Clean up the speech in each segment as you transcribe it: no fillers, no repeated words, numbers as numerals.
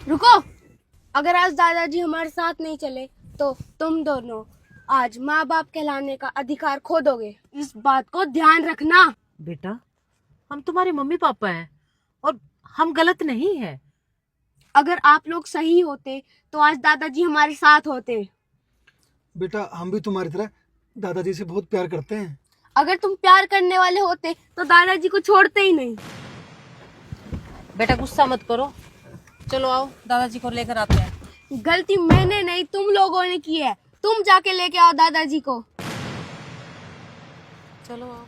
रुको। अगर आज दादाजी हमारे साथ नहीं चले तो तुम दोनों आज माँ बाप कहलाने का अधिकार खो दोगे। इस बात को ध्यान रखना। बेटा, हम तुम्हारे मम्मी पापा हैं और हम गलत नहीं है। अगर आप लोग सही होते तो आज दादाजी हमारे साथ होते। बेटा, हम भी तुम्हारी तरह दादाजी से बहुत प्यार करते हैं। अगर तुम प्यार करने वाले होते तो दादाजी को छोड़ते ही नहीं। बेटा गुस्सा मत करो, चलो आओ दादाजी को लेकर आते हैं। गलती मैंने नहीं तुम लोगों ने की है। तुम जाके लेके आओ दादाजी को। चलो आओ।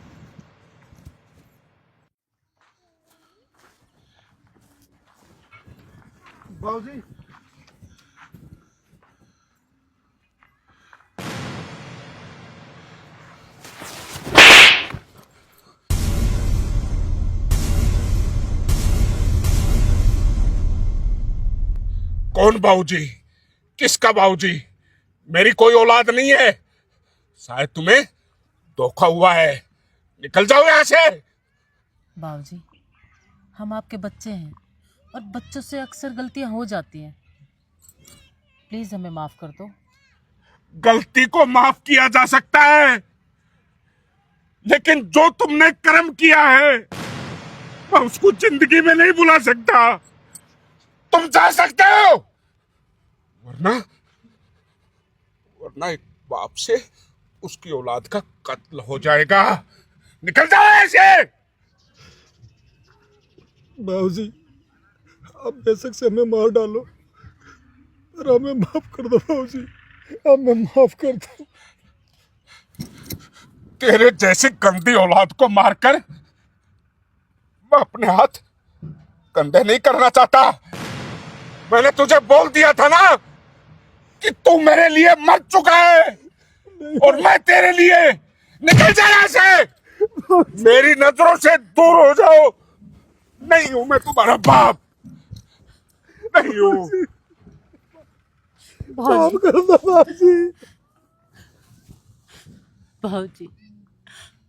बाबूजी, कौन बाबूजी? किसका बाबूजी? मेरी कोई औलाद नहीं है। शायद तुम्हें धोखा हुआ है। निकल जाओ यहाँ से। बाबूजी, हम आपके बच्चे हैं और बच्चों से अक्सर गलतियां हो जाती हैं। प्लीज हमें माफ कर दो। गलती को माफ किया जा सकता है, लेकिन जो तुमने कर्म किया है मैं उसको जिंदगी में नहीं भुला सकता। तुम जा सकते हो, वरना वरना एक बाप से उसकी औलाद का कत्ल हो जाएगा। निकल जाओ ऐसे। बाबूजी, आप बेशक से हमें मार डालो पर हमें माफ कर दो। बाबूजी, हमें माफ कर दो। तेरे जैसी गंदी औलाद को मारकर मैं अपने हाथ कंधे नहीं करना चाहता। मैंने तुझे बोल दिया था ना कि तू मेरे लिए मर चुका है और मैं तेरे लिए। निकल जा यहाँ से। मेरी नजरों से दूर हो जाओ। नहीं हूं मैं तुम्हारा बाप, नहीं हूं। माफ कर दो बाबूजी। बाबूजी,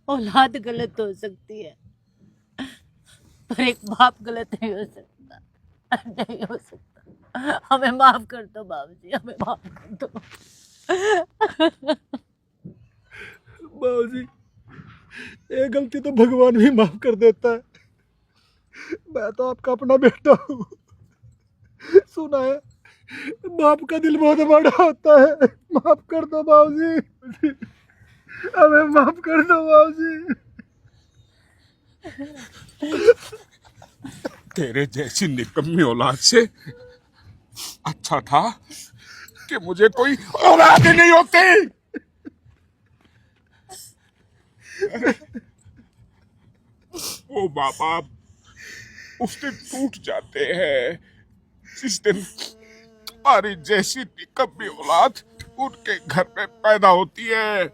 औलाद गलत हो सकती है पर एक बाप गलत नहीं हो सकता, नहीं हो सकता। हमें माफ कर दो बाबूजी, हमें माफ कर दो। बाबूजी, ये गलती तो भगवान भी माफ कर देता है। मैं तो आपका अपना बेटा हूँ। सुना है बाप का दिल बहुत बड़ा होता है। माफ कर दो बाबूजी, हमें माफ कर दो बाबूजी। तेरे जैसी निकम्मी औलाद से अच्छा था कि मुझे कोई औलाद ही नहीं होती। वो माँ बाप उस दिन टूट जाते हैं जिस दिन तुम्हारी जैसी निकम्मी औलाद उनके घर में पैदा होती है।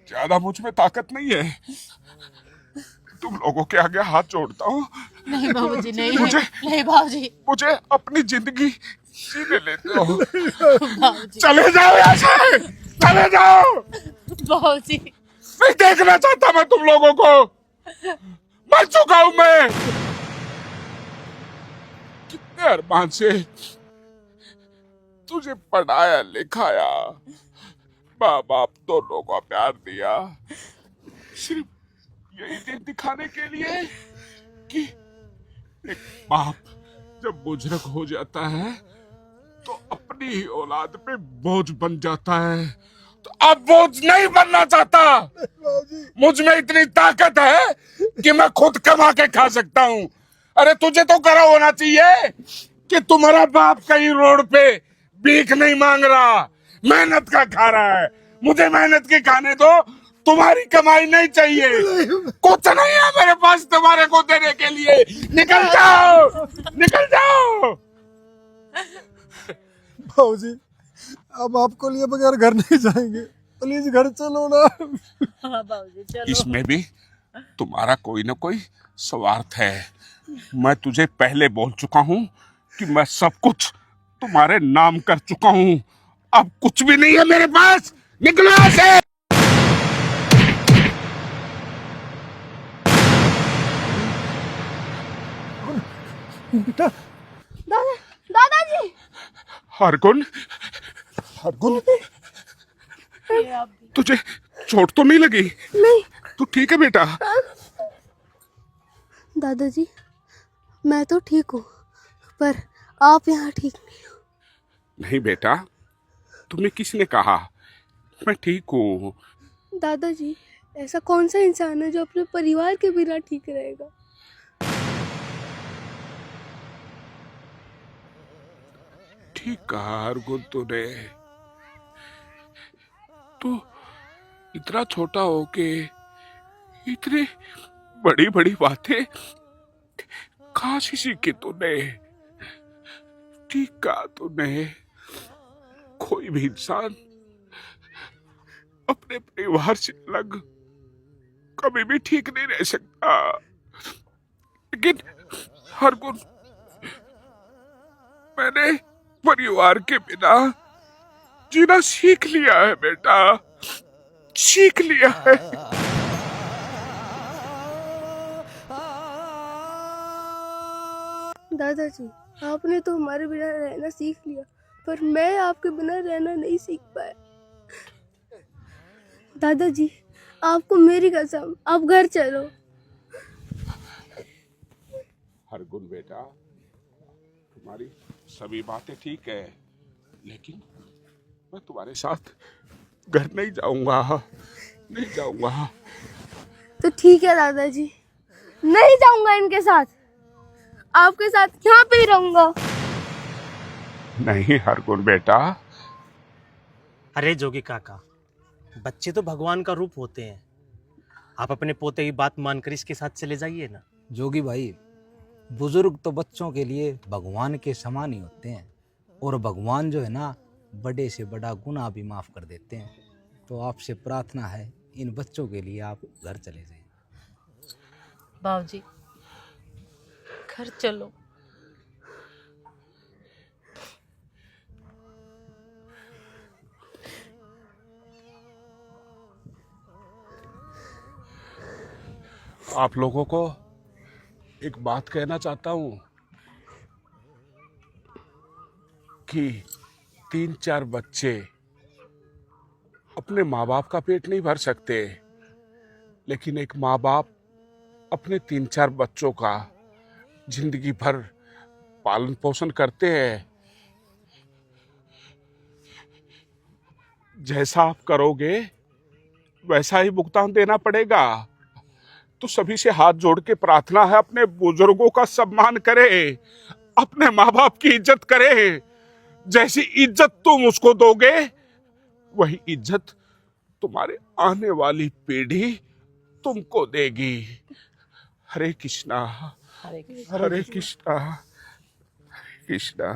ज्यादा मुझ में ताकत नहीं है। तुम लोगों के आगे हाथ जोड़ता हूँ। नहीं बाबूजी, नहीं मुझे नहीं बाबूजी, मुझे अपनी जिंदगी जीने लेते हो। बाबूजी, चले जाओ यहाँ से, चले जाओ। बाबूजी। नहीं देखना चाहता मैं तुम लोगों को। मर चुका हूं मैं। कितने अरमान से तुझे पढ़ाया लिखाया, माँ बाप दोनों को प्यार दिया, सिर्फ यही दिन दिखाने के लिए कि एक बाप जब बुजुर्ग हो जाता है तो अपनी ही औलाद पे बोझ बन जाता है। तो अब बोझ नहीं बनना चाहता। मुझ में इतनी ताकत है कि मैं खुद कमा के खा सकता हूँ। अरे तुझे तो करा होना चाहिए कि तुम्हारा बाप कहीं रोड पे भीख नहीं मांग रहा, मेहनत का खा रहा है। मुझे मेहनत के खाने दो, तुम्हारी कमाई नहीं चाहिए। कुछ नहीं है मेरे पास तुम्हारे को देने के लिए। निकल जाओ, निकल जाओ। बाबूजी, अब आपको लिए बगैर घर नहीं जाएंगे। प्लीज घर चलो ना। हाँ बाबूजी, चलो। इसमें भी तुम्हारा कोई ना कोई स्वार्थ है। मैं तुझे पहले बोल चुका हूँ कि मैं सब कुछ तुम्हारे नाम कर चुका हूँ। अब कुछ भी नहीं है मेरे पास। निकलो यहाँ से। बेटा दादा दादाजी हरगुन, हरगुन, ये आप भी। तुझे चोट तो नहीं लगी? नहीं तू ठीक है बेटा? दादाजी मैं तो ठीक हूँ पर आप यहाँ ठीक नहीं हो। नहीं बेटा, तुम्हें किसने कहा? मैं ठीक हूँ। दादाजी ऐसा कौन सा इंसान है जो अपने परिवार के बिना ठीक रहेगा? ठीक कहा हरगुन तूने। तू इतना छोटा हो के इतनी बड़ी बड़ी बातें कहाँ से सीखी तूने? ठीक कहा तूने। कोई भी इंसान अपने परिवार से अलग कभी भी ठीक नहीं रह सकता। लेकिन हरगुन, मैंने परिवार के बिना जीना सीख लिया है बेटा, सीख लिया है। दादाजी आपने तो हमारे बिना रहना सीख लिया पर मैं आपके बिना रहना नहीं सीख पाया। दादाजी आपको मेरी कसम आप घर चलो। हरगुन बेटा, तुम्हारी सभी बातें ठीक है, लेकिन मैं तुम्हारे साथ घर नहीं जाऊंगा, नहीं जाऊंगा। तो ठीक है दादाजी, नहीं जाऊंगा इनके साथ, आपके साथ यहाँ पे ही रहूंगा। नहीं हरगुन बेटा। अरे जोगी काका, बच्चे तो भगवान का रूप होते हैं। आप अपने पोते की बात मानकर इसके साथ चले जाइए ना। जोगी भाई, बुजुर्ग तो बच्चों के लिए भगवान के समान ही होते हैं और भगवान जो है ना, बड़े से बड़ा गुनाह भी माफ कर देते हैं। तो आपसे प्रार्थना है इन बच्चों के लिए आप घर चले जाएं। बाबूजी घर चलो। आप लोगों को एक बात कहना चाहता हूं कि 3-4 बच्चे अपने माँ बाप का पेट नहीं भर सकते, लेकिन एक माँ बाप अपने 3-4 बच्चों का जिंदगी भर पालन पोषण करते हैं। जैसा आप करोगे वैसा ही भुगतान देना पड़ेगा। तो सभी से हाथ जोड़ के प्रार्थना है, अपने बुजुर्गों का सम्मान करें, अपने माँ बाप की इज्जत करें। जैसी इज्जत तुम उसको दोगे वही इज्जत तुम्हारे आने वाली पीढ़ी तुमको देगी। हरे कृष्णा, हरे कृष्ण। हरे कृष्णा, हरे कृष्णा।